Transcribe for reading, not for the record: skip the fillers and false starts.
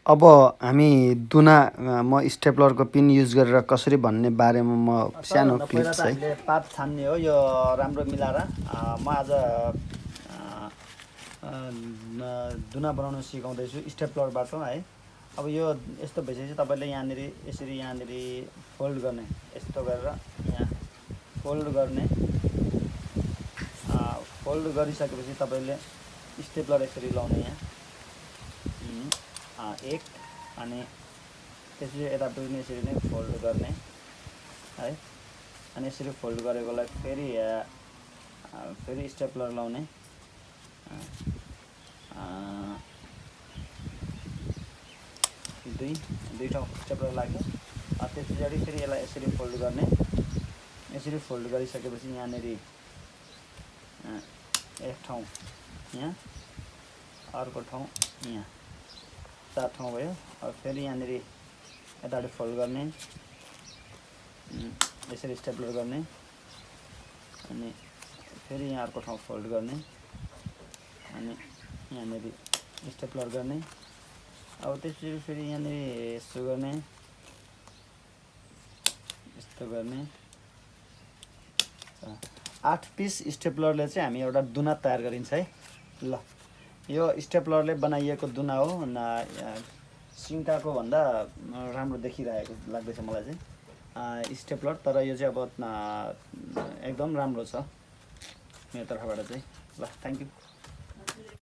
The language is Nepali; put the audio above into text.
अब हामी दुना म स्टेपलरको पिन युज गरेर कसरी भन्ने बारेमा म सानो सबैभन्दा क्लिप पहिला त है। हामीले पात छान्ने हो यो राम्रो मिलाएर म आज दुना बनाउन सिकाउँदैछु स्टेपलरबाट है। अब यो यस्तो भइसकेपछि तपाईँले यहाँनिर यसरी यहाँनिर फोल्ड गर्ने, यस्तो गरेर यहाँ फोल्ड गर्ने। फोल्ड गरिसकेपछि तपाईँले स्टेपलर यसरी लाउने यहाँ एक, अनि त्यसरी यतापट्टि पनि यसरी नै फोल्ड गर्ने है। अनि यसरी फोल्ड गरेकोलाई फेरि स्टेपलर लाउने, दुई ठाउँ स्टेपलर लाग्यो। त्यस पछाडि फेरि यसलाई यसरी फोल्ड गर्ने। यसरी फोल्ड गरिसकेपछि यहाँनिर एक ठाउँ यहाँ, अर्को ठाउँ यहाँ, 4 ठाउँ भयो। अब फेरि यहाँनिर यतापट्टि फोल्ड गर्ने, यसरी स्टेपलर गर्ने, अनि फेरि यहाँ अर्को ठाउँ फोल्ड गर्ने, अनि यहाँनिर स्टेपलर गर्ने। अब त्यसपछि फेरि यहाँनिर यस्तो गर्ने, यस्तो गर्ने। 8 पिस स्टेपलरले चाहिँ हामी एउटा दुना तयार गरिन्छ है। ल यो स्टेपलरले बनाइएको दुना हो। सिङ्काको भन्दा राम्रो देखिरहेको लाग्दैछ मलाई चाहिँ स्टेपलर। तर यो चाहिँ अब एकदम राम्रो छ मेरो तर्फबाट चाहिँ। ल थ्याङ्क यू।